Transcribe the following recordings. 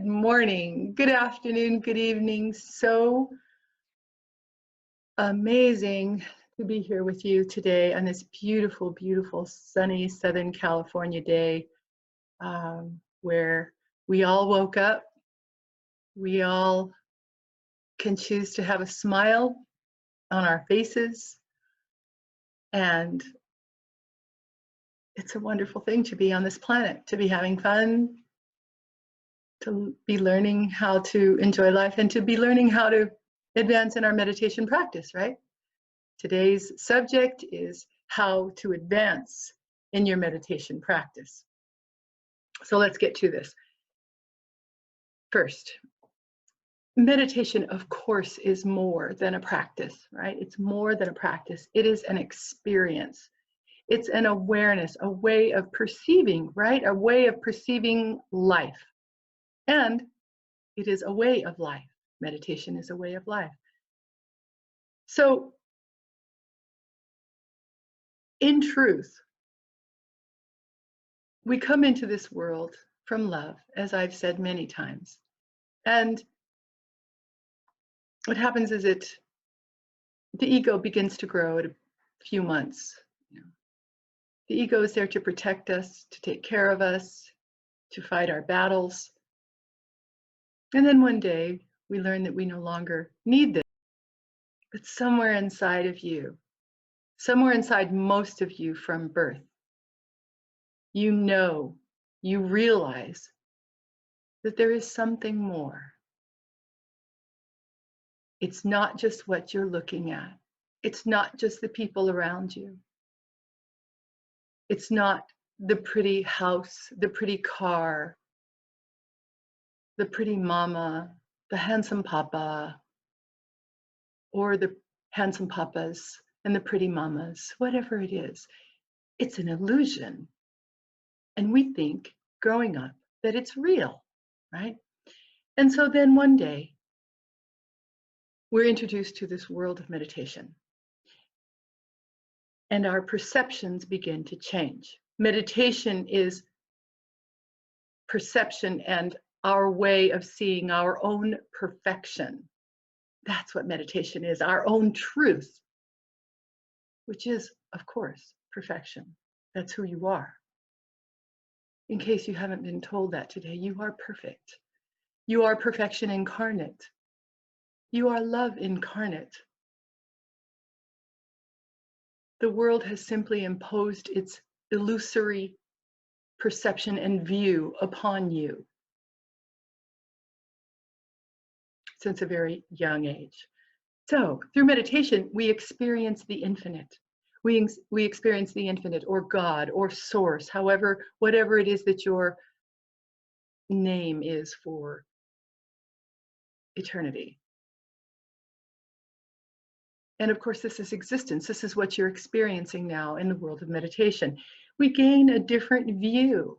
Good morning, good afternoon, good evening. So amazing to be here with you today on this beautiful, beautiful, sunny Southern California day where we all woke up. We all can choose to have a smile on our faces. And it's a wonderful thing to be on this planet, to be having fun, to be learning how to enjoy life, and to be learning how to advance in our meditation practice, right? Today's subject is how to advance in your meditation practice. So let's get to this. First, meditation, of course, is more than a practice, right? It's more than a practice. It is an experience. It's an awareness, a way of perceiving, right? A way of perceiving life. And it is a way of life. Meditation is a way of life. So, in truth, we come into this world from love, as I've said many times. And what happens is the ego begins to grow at a few months. The ego is there to protect us, to take care of us, to fight our battles. And then one day we learn that we no longer need this. But somewhere inside of you, somewhere inside most of you from birth, you realize that there is something more. It's not just what you're looking at. It's not just the people around you. It's not the pretty house, the pretty car, the pretty mama, the handsome papa, or the handsome papas and the pretty mamas, whatever it is. It's an illusion. And we think, growing up, that it's real, right? And so then one day, we're introduced to this world of meditation. And our perceptions begin to change. Meditation is perception and our way of seeing our own perfection. That's what meditation is, our own truth, which is, of course, perfection. That's who you are. In case you haven't been told that today, you are perfect. You are perfection incarnate. You are love incarnate. The world has simply imposed its illusory perception and view upon you since a very young age. So through meditation, we experience the infinite. We experience the infinite, or God, or source, however, whatever it is that your name is for eternity. And of course, this is existence. This is what you're experiencing now in the world of meditation. We gain a different view,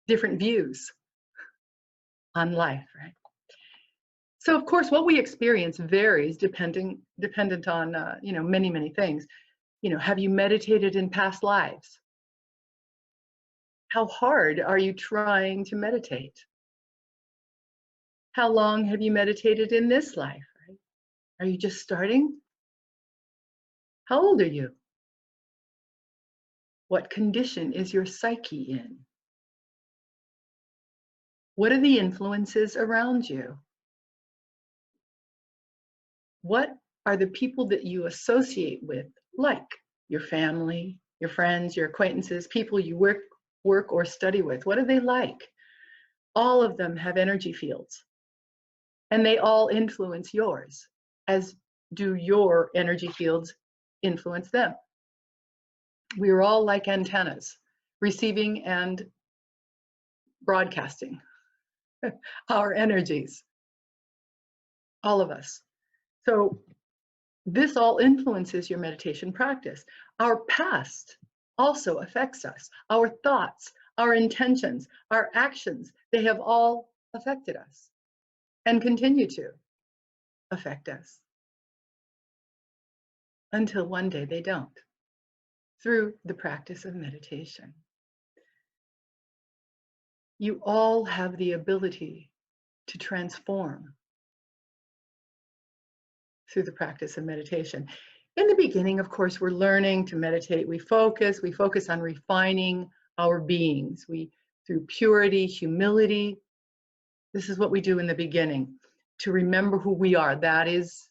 different views on life, right? So of course, what we experience varies dependent on many, many things. Have you meditated in past lives? How hard are you trying to meditate? How long have you meditated in this life? Right? Are you just starting? How old are you? What condition is your psyche in? What are the influences around you? What are the people that you associate with, like your family, your friends, your acquaintances, people you work or study with? What are they like? All of them have energy fields, and they all influence yours, as do your energy fields influence them. We are all like antennas, receiving and broadcasting our energies, all of us. So this all influences your meditation practice. Our past also affects us. Our thoughts, our intentions, our actions, they have all affected us and continue to affect us until one day they don't, through the practice of meditation. You all have the ability to transform through the practice of meditation. In the beginning, of course, we're learning to meditate. We focus on refining our beings. Through purity, humility, this is what we do in the beginning, to remember who we are. That is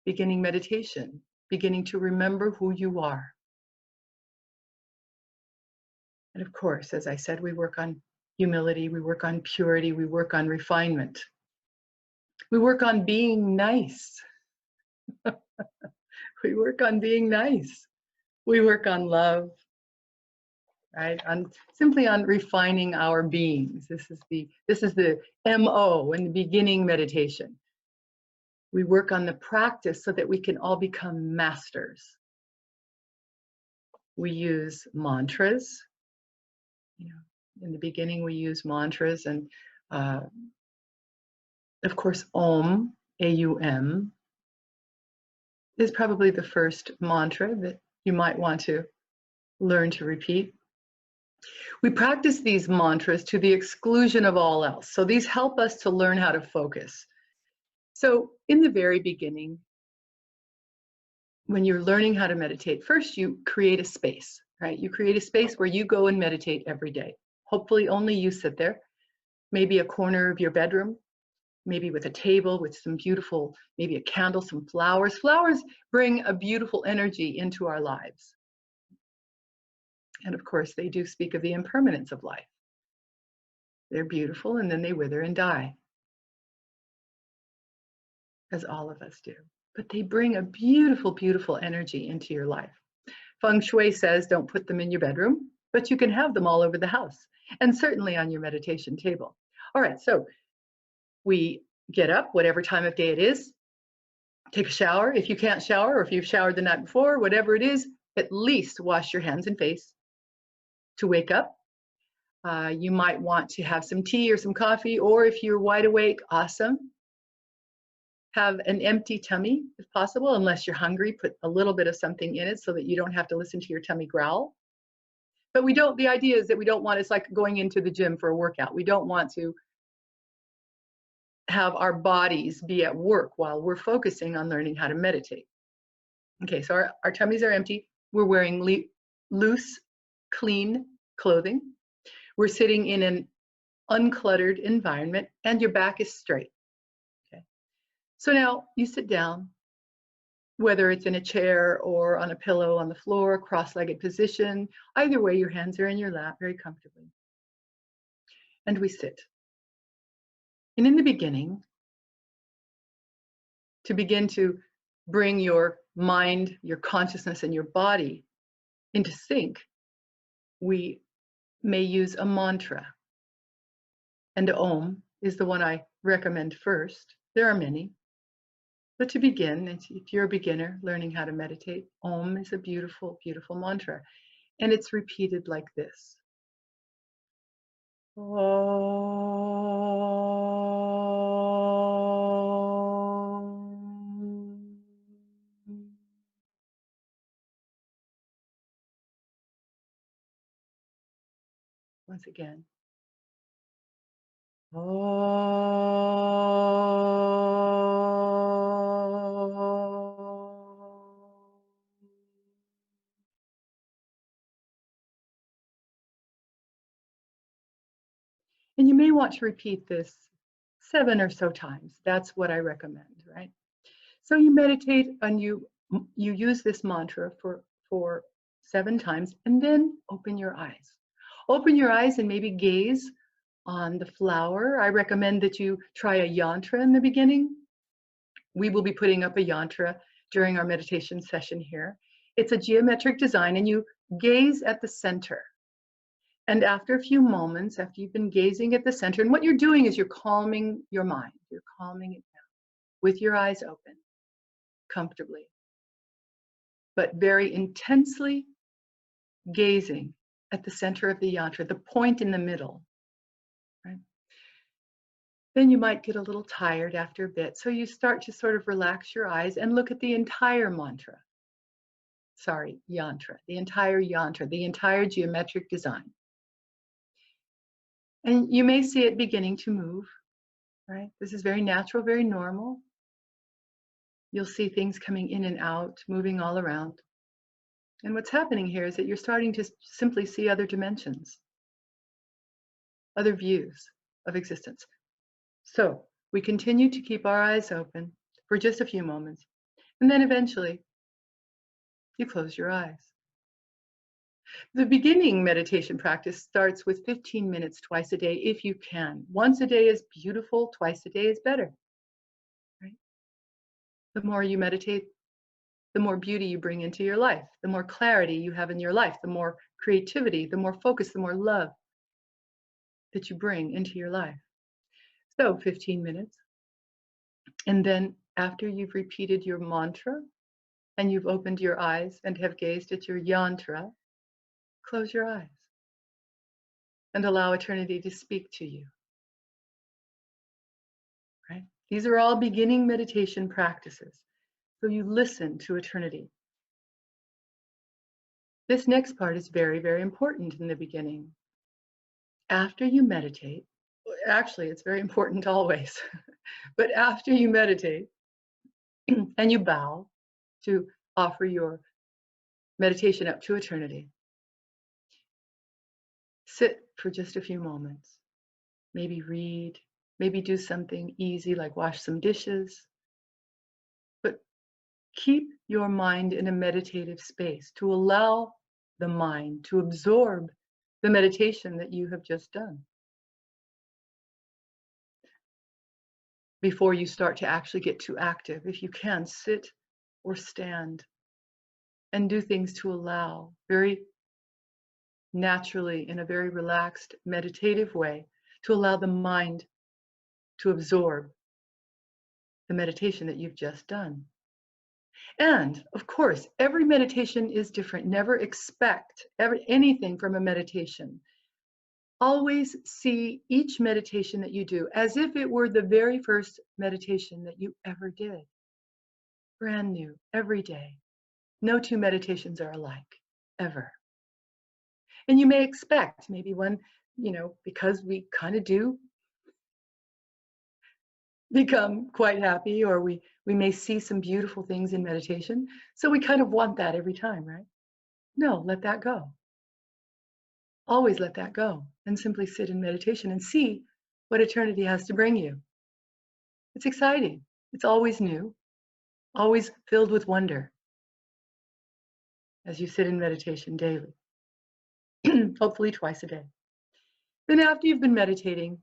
beginning meditation, beginning to remember who you are. And of course, as I said, we work on humility, we work on purity, we work on refinement. We work on being nice. We work on being nice. We work on love, right? Simply on refining our beings. This is the MO in the beginning meditation. We work on the practice so that we can all become masters. We use mantras. In the beginning, we use mantras, and of course, Om, A-U-M, is probably the first mantra that you might want to learn to repeat. We practice these mantras to the exclusion of all else. So these help us to learn how to focus. So in the very beginning, when you're learning how to meditate, first you create a space, right? You create a space where you go and meditate every day. Hopefully only you sit there, maybe a corner of your bedroom, maybe with a table with some beautiful, maybe a candle, some flowers. Flowers bring a beautiful energy into our lives. And of course, they do speak of the impermanence of life. They're beautiful and then they wither and die, as all of us do. But they bring a beautiful, beautiful energy into your life. Feng Shui says don't put them in your bedroom, but you can have them all over the house and certainly on your meditation table. All right, so we get up, whatever time of day it is, take a shower. If you can't shower, or if you've showered the night before, whatever it is, at least wash your hands and face to wake up. You might want to have some tea or some coffee, or if you're wide awake, awesome. Have an empty tummy if possible, unless you're hungry, put a little bit of something in it so that you don't have to listen to your tummy growl. But the idea is that we don't want, it's like going into the gym for a workout. We don't want to have our bodies be at work while we're focusing on learning how to meditate. Okay, so our tummies are empty. We're wearing loose, clean clothing. We're sitting in an uncluttered environment and your back is straight. Okay. So now you sit down, whether it's in a chair or on a pillow on the floor, cross-legged position. Either way, your hands are in your lap very comfortably. And we sit. And in the beginning, to begin to bring your mind, your consciousness, and your body into sync, we may use a mantra. And Om is the one I recommend first. There are many. But to begin, if you're a beginner learning how to meditate, Om is a beautiful, beautiful mantra. And it's repeated like this. Once again. And you may want to repeat this 7 or so times. That's what I recommend, right? So you meditate and you use this mantra for 7 times and then open your eyes. Open your eyes and maybe gaze on the flower. I recommend that you try a yantra in the beginning. We will be putting up a yantra during our meditation session here. It's a geometric design and you gaze at the center. And after a few moments, after you've been gazing at the center, and what you're doing is you're calming your mind. You're calming it down with your eyes open, comfortably, but very intensely gazing at the center of the yantra, the point in the middle. Right? Then you might get a little tired after a bit. So you start to sort of relax your eyes and look at the entire mantra. Sorry, yantra, the entire geometric design. And you may see it beginning to move. right? This is very natural, very normal. You'll see things coming in and out, moving all around. And what's happening here is that you're starting to simply see other dimensions, other views of existence. So we continue to keep our eyes open for just a few moments, and then eventually you close your eyes. The beginning meditation practice starts with 15 minutes twice a day if you can. Once a day is beautiful, twice a day is better, right? The more you meditate, the more beauty you bring into your life, the more clarity you have in your life, the more creativity, the more focus, the more love that you bring into your life. So 15 minutes. And then after you've repeated your mantra and you've opened your eyes and have gazed at your yantra, close your eyes and allow eternity to speak to you. Right? These are all beginning meditation practices. So you listen to eternity. This next part is very, very important in the beginning. After you meditate, actually, it's very important always, but after you meditate and you bow to offer your meditation up to eternity, sit for just a few moments. Maybe read, maybe do something easy like wash some dishes, but keep your mind in a meditative space to allow the mind to absorb the meditation that you have just done before you start to actually get too active. If you can, sit or stand and do things to allow very naturally in a very relaxed meditative way to allow the mind to absorb the meditation that you've just done. And of course, every meditation is different. Never expect anything from a meditation. Always see each meditation that you do as if it were the very first meditation that you ever did. Brand new, every day. No two meditations are alike, ever. And you may expect maybe one, because we kind of do become quite happy, or we may see some beautiful things in meditation. So we kind of want that every time, right? No, let that go. Always let that go and simply sit in meditation and see what eternity has to bring you. It's exciting. It's always new, always filled with wonder as you sit in meditation daily, hopefully twice a day. Then after you've been meditating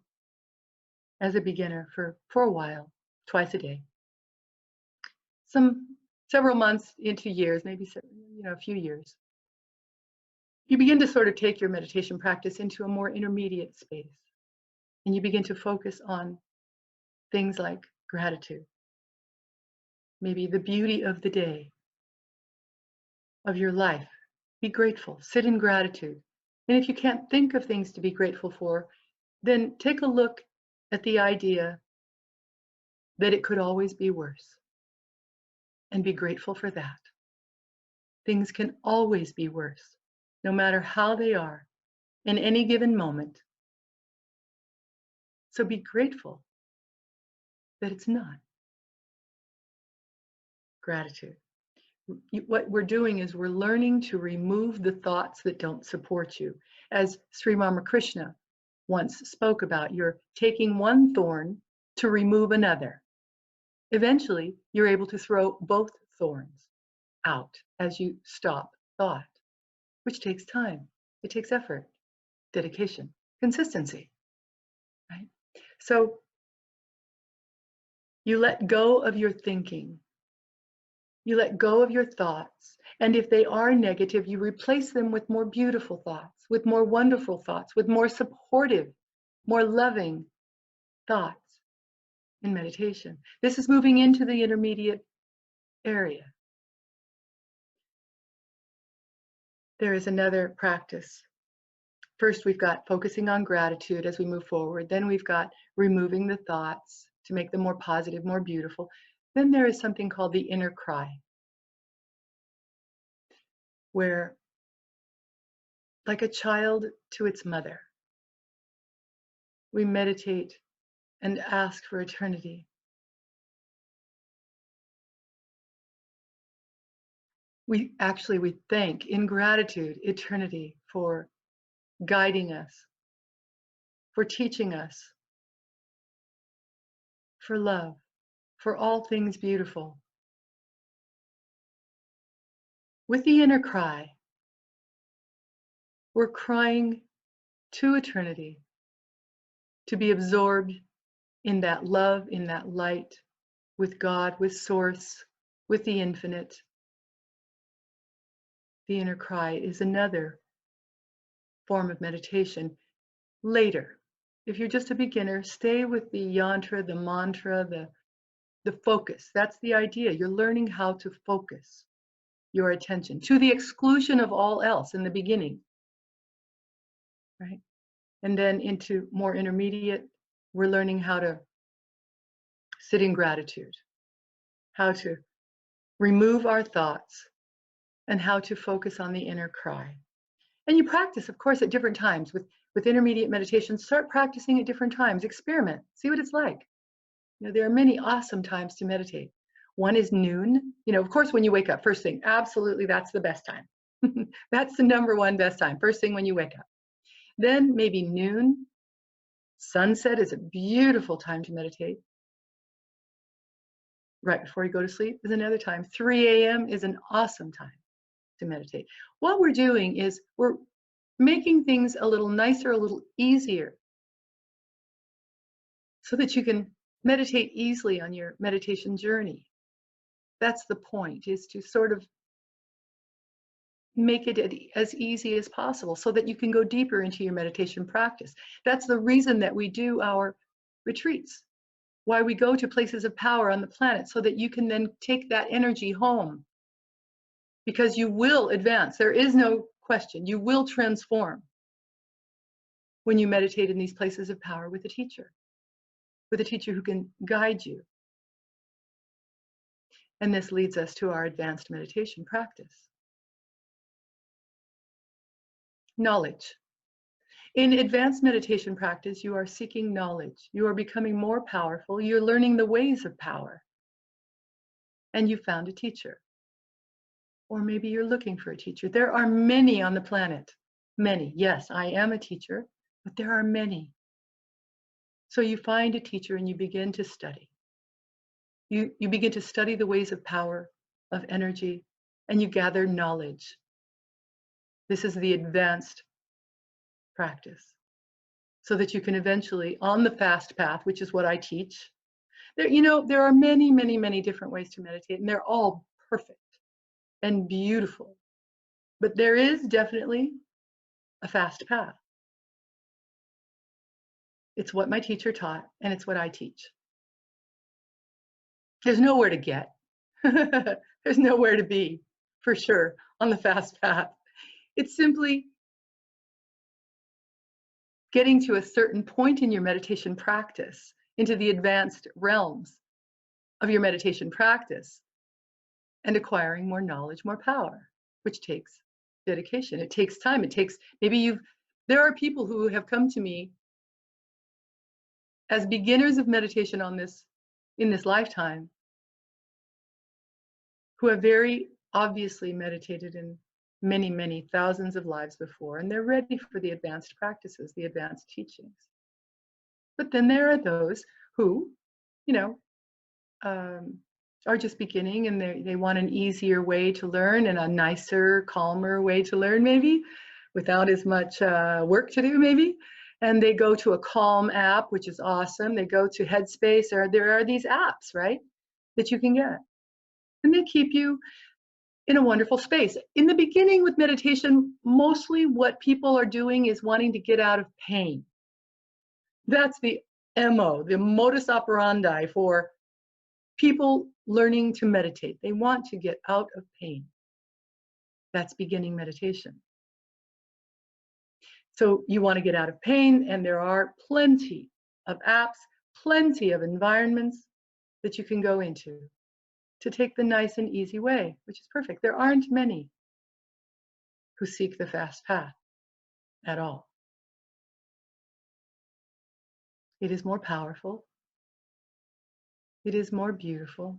as a beginner for a while, twice a day, several months into years, maybe a few years, you begin to sort of take your meditation practice into a more intermediate space. And you begin to focus on things like gratitude, maybe the beauty of the day, of your life. Be grateful, sit in gratitude. And if you can't think of things to be grateful for, then take a look at the idea that it could always be worse and be grateful for that. Things can always be worse, no matter how they are in any given moment. So be grateful that it's not. Gratitude. What we're doing is we're learning to remove the thoughts that don't support you. As Sri Ramakrishna once spoke about, you're taking one thorn to remove another. Eventually, you're able to throw both thorns out as you stop thought, which takes time. It takes effort, dedication, consistency, right? So you let go of your thinking. You let go of your thoughts. And if they are negative, you replace them with more beautiful thoughts, with more wonderful thoughts, with more supportive, more loving thoughts in meditation. This is moving into the intermediate area. There is another practice. First, we've got focusing on gratitude as we move forward. Then we've got removing the thoughts to make them more positive, more beautiful. Then there is something called the inner cry, where, like a child to its mother, we meditate and ask for eternity. We thank in gratitude eternity for guiding us, for teaching us, for love, for all things beautiful. With the inner cry, we're crying to eternity, to be absorbed in that love, in that light, with God, with Source, with the infinite. The inner cry is another form of meditation. Later, if you're just a beginner, stay with the yantra, the mantra, the focus. That's the idea. You're learning how to focus your attention to the exclusion of all else in the beginning, right? And then into more intermediate, we're learning how to sit in gratitude, how to remove our thoughts, and how to focus on the inner cry. And you practice, of course, at different times. With intermediate meditation, start practicing at different times. Experiment, see what it's like. You know, there are many awesome times to meditate. One is noon. You know, of course, when you wake up, first thing, absolutely, that's the best time. That's the number one best time, first thing when you wake up. Then maybe noon. Sunset is a beautiful time to meditate. Right before you go to sleep is another time. 3 a.m. is an awesome time to meditate. What we're doing is we're making things a little nicer, a little easier, so that you can meditate easily on your meditation journey. That's the point, is to sort of make it as easy as possible so that you can go deeper into your meditation practice. That's the reason that we do our retreats, why we go to places of power on the planet, so that you can then take that energy home, because you will advance. There is no question. You will transform when you meditate in these places of power with a teacher who can guide you. And this leads us to our advanced meditation practice. Knowledge. In advanced meditation practice, you are seeking knowledge. You are becoming more powerful. You're learning the ways of power. And you found a teacher. Or maybe you're looking for a teacher. There are many on the planet. Many. Yes, I am a teacher, but there are many. So you find a teacher and you begin to study. You begin to study the ways of power, of energy, and you gather knowledge. This is the advanced practice, so that you can eventually, on the fast path, which is what I teach, there are many, many, many different ways to meditate, and they're all perfect and beautiful. But there is definitely a fast path. It's what my teacher taught, and it's what I teach. There's nowhere to get. There's nowhere to be, for sure, on the fast path. It's simply getting to a certain point in your meditation practice, into the advanced realms of your meditation practice, and acquiring more knowledge, more power, which takes dedication. It takes time. It takes, there are people who have come to me as beginners of meditation in this lifetime, who have very obviously meditated in many, many thousands of lives before, and they're ready for the advanced practices, the advanced teachings. But then there are those who, are just beginning, and they want an easier way to learn, and a nicer, calmer way to learn, maybe, without as much work to do, maybe. And they go to a Calm app, which is awesome. They go to Headspace, or there are these apps, right, that you can get. And they keep you in a wonderful space. In the beginning with meditation, mostly what people are doing is wanting to get out of pain. That's the MO, the modus operandi for people learning to meditate. They want to get out of pain. That's beginning meditation. So you want to get out of pain, and there are plenty of apps, plenty of environments that you can go into to take the nice and easy way, which is perfect. There aren't many who seek the fast path at all. It is more powerful. It is more beautiful.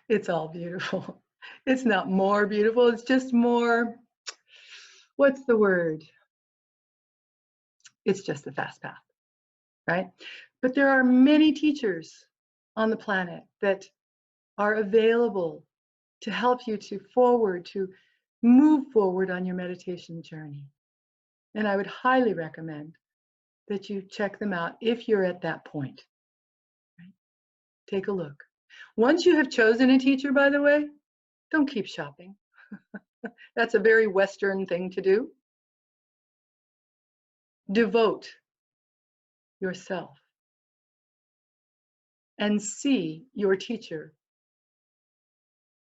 It's all beautiful. It's not more beautiful, it's just more, what's the word? It's just the fast path, right? But there are many teachers on the planet that are available to help you to move forward on your meditation journey. And I would highly recommend that you check them out if you're at that point. Right? Take a look. Once you have chosen a teacher, by the way, don't keep shopping. That's a very Western thing to do. Devote yourself and see your teacher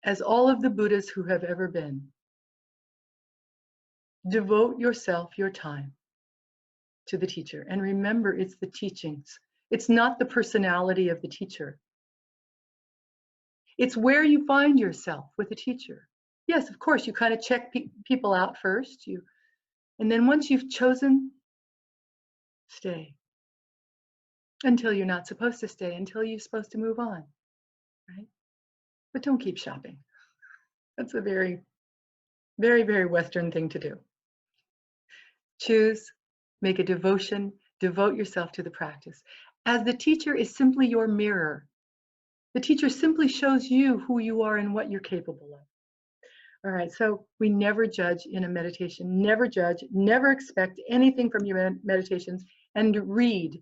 as all of the Buddhas who have ever been. Devote yourself, your time to the teacher. And remember, it's the teachings. It's not the personality of the teacher. It's where you find yourself with a teacher. Yes, of course, you kind of check people out first. And then once you've chosen, stay. Until you're not supposed to stay, until you're supposed to move on, right? But don't keep shopping. That's a very, very, very Western thing to do. Choose, make a devotion, devote yourself to the practice. As the teacher is simply your mirror. The teacher simply shows you who you are and what you're capable of. All right, so we never judge in a meditation, never judge, never expect anything from your meditations, and read,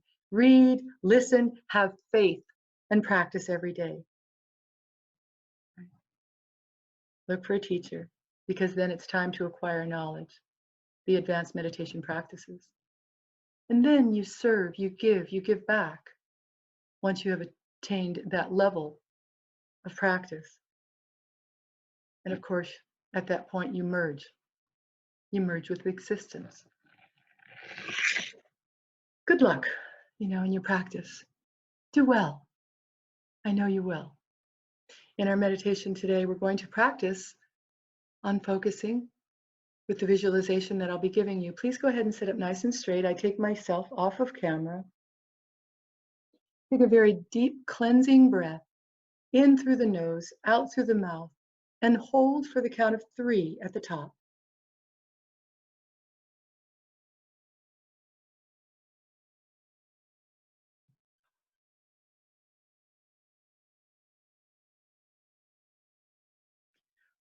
listen, have faith, and practice every day. Look for a teacher, because then it's time to acquire knowledge, the advanced meditation practices. And then you serve, you give back once you have attained that level of practice. And of course, at that point, you merge. You merge with existence. Good luck, in your practice. Do well. I know you will. In our meditation today, we're going to practice on focusing with the visualization that I'll be giving you. Please go ahead and sit up nice and straight. I take myself off of camera. Take a very deep cleansing breath in through the nose, out through the mouth, and hold for the count of 3 at the top.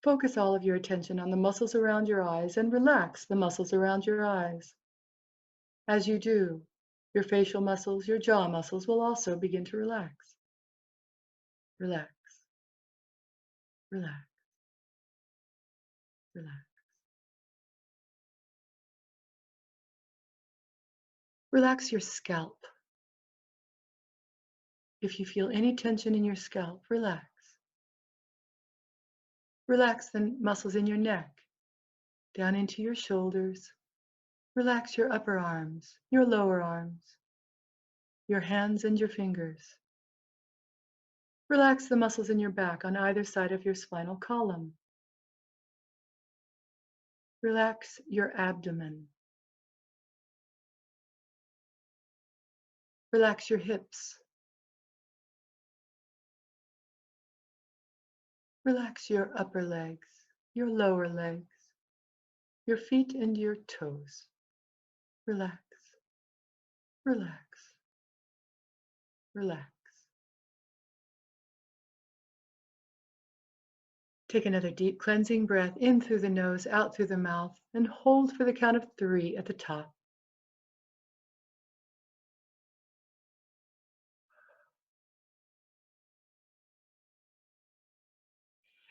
Focus all of your attention on the muscles around your eyes and relax the muscles around your eyes. As you do, your facial muscles, your jaw muscles will also begin to relax. Relax, relax, relax. Relax your scalp. If you feel any tension in your scalp, relax. Relax the muscles in your neck, down into your shoulders. Relax your upper arms, your lower arms, your hands and your fingers. Relax the muscles in your back on either side of your spinal column. Relax your abdomen. Relax your hips. Relax your upper legs, your lower legs, your feet and your toes. Relax, relax, relax. Take another deep cleansing breath in through the nose, out through the mouth, and hold for the count of 3 at the top.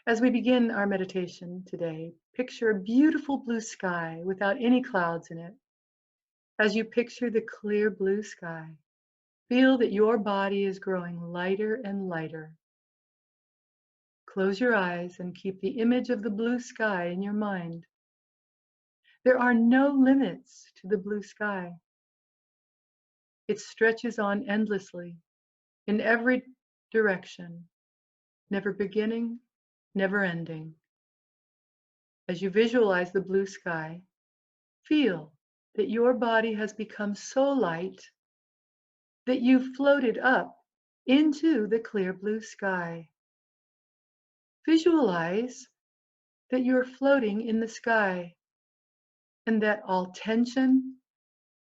As we begin our meditation today, picture a beautiful blue sky without any clouds in it. As you picture the clear blue sky, feel that your body is growing lighter and lighter. Close your eyes and keep the image of the blue sky in your mind. There are no limits to the blue sky. It stretches on endlessly in every direction, never beginning, never ending. As you visualize the blue sky, feel that your body has become so light that you've floated up into the clear blue sky. Visualize that you're floating in the sky and that all tension,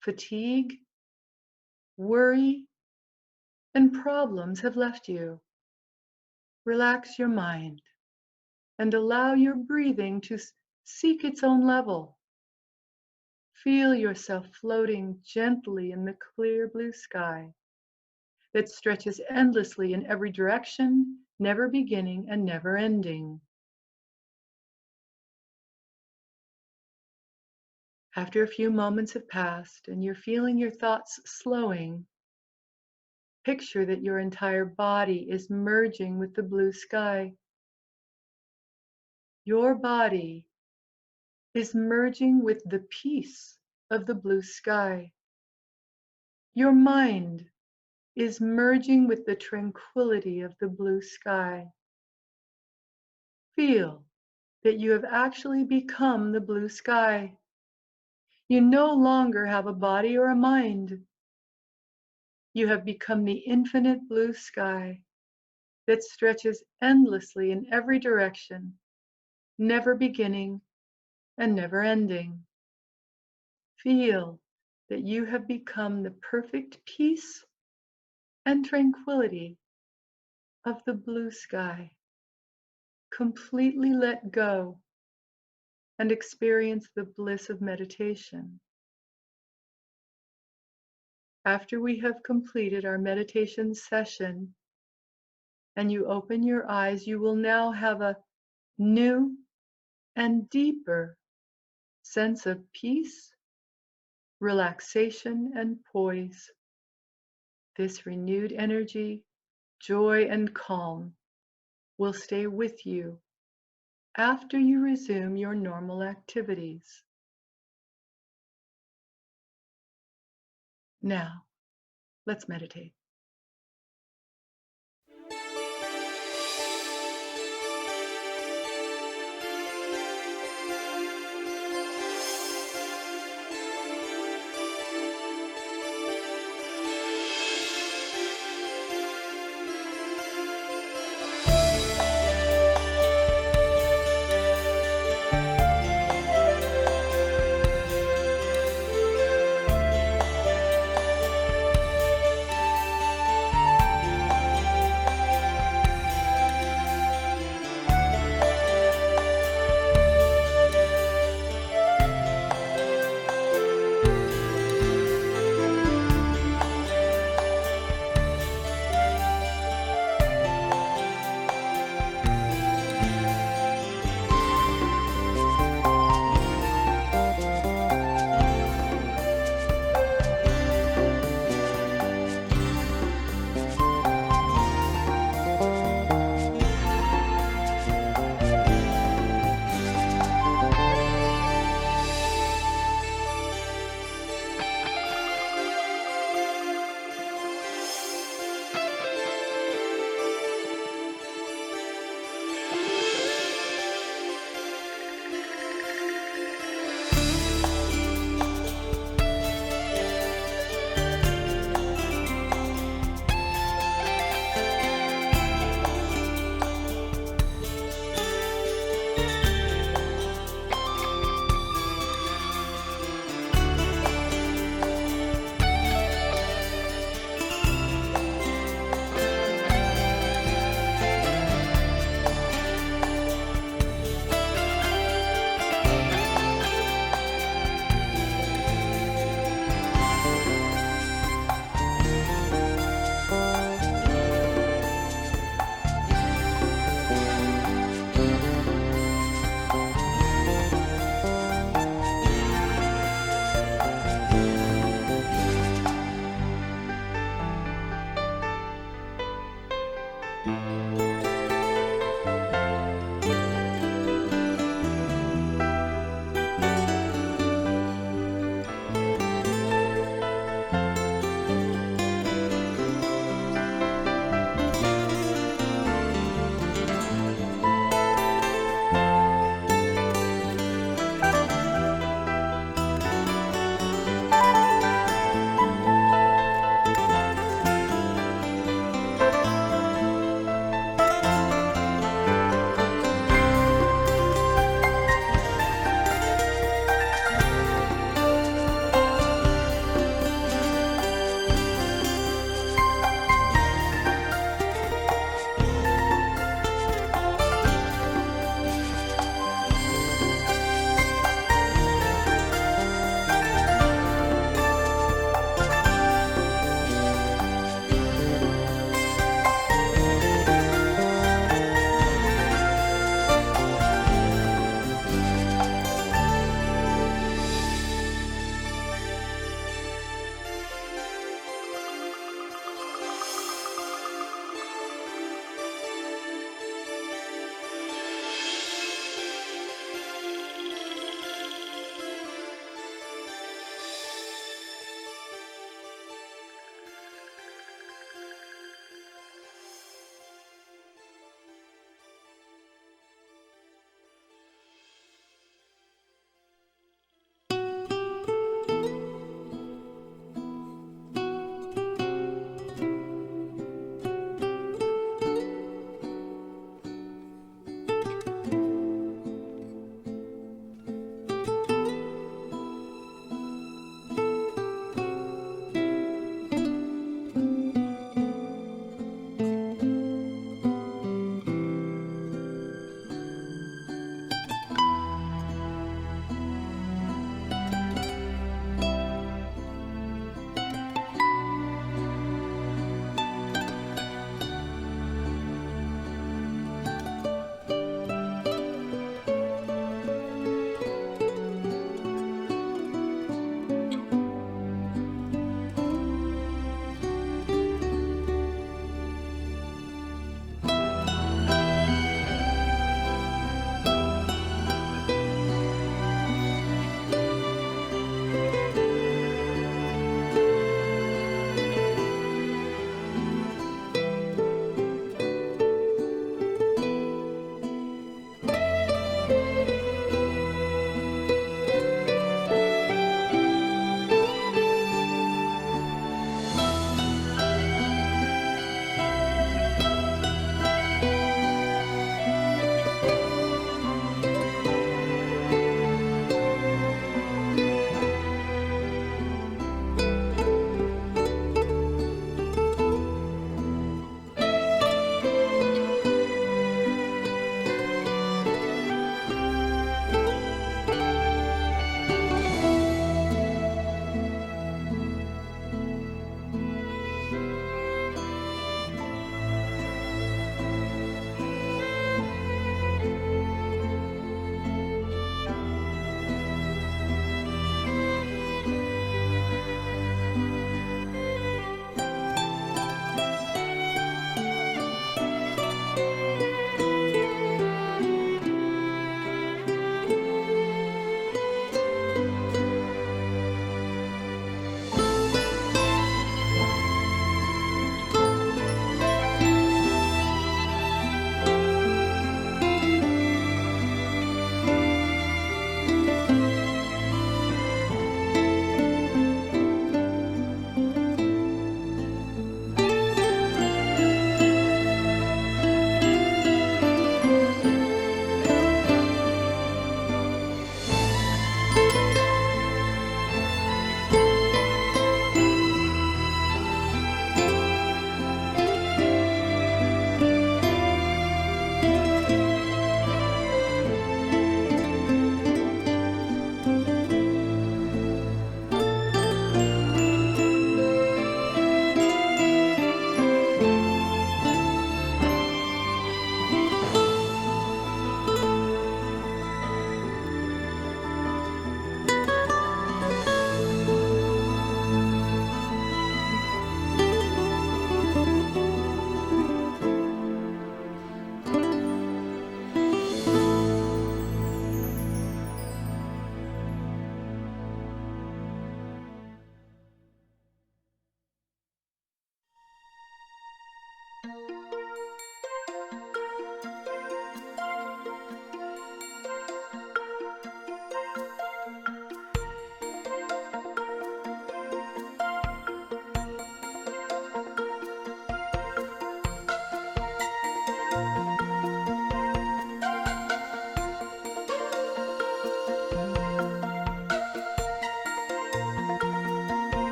fatigue, worry, and problems have left you. Relax your mind and allow your breathing to seek its own level. Feel yourself floating gently in the clear blue sky that stretches endlessly in every direction, never beginning and never ending. After a few moments have passed and you're feeling your thoughts slowing, picture that your entire body is merging with the blue sky. Your body is merging with the peace of the blue sky. Your mind is merging with the tranquility of the blue sky. Feel that you have actually become the blue sky. You no longer have a body or a mind. You have become the infinite blue sky that stretches endlessly in every direction, never beginning and never ending. Feel that you have become the perfect peace and tranquility of the blue sky. Completely let go and experience the bliss of meditation. After we have completed our meditation session and you open your eyes, you will now have a new and deeper sense of peace, relaxation, and poise. This renewed energy, joy, and calm will stay with you after you resume your normal activities. Now, let's meditate.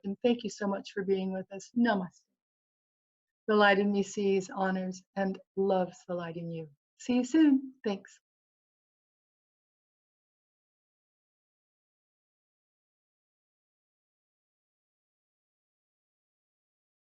And thank you so much for being with us. Namaste. The light in me sees, honors, and loves the light in you. See you soon. Thanks.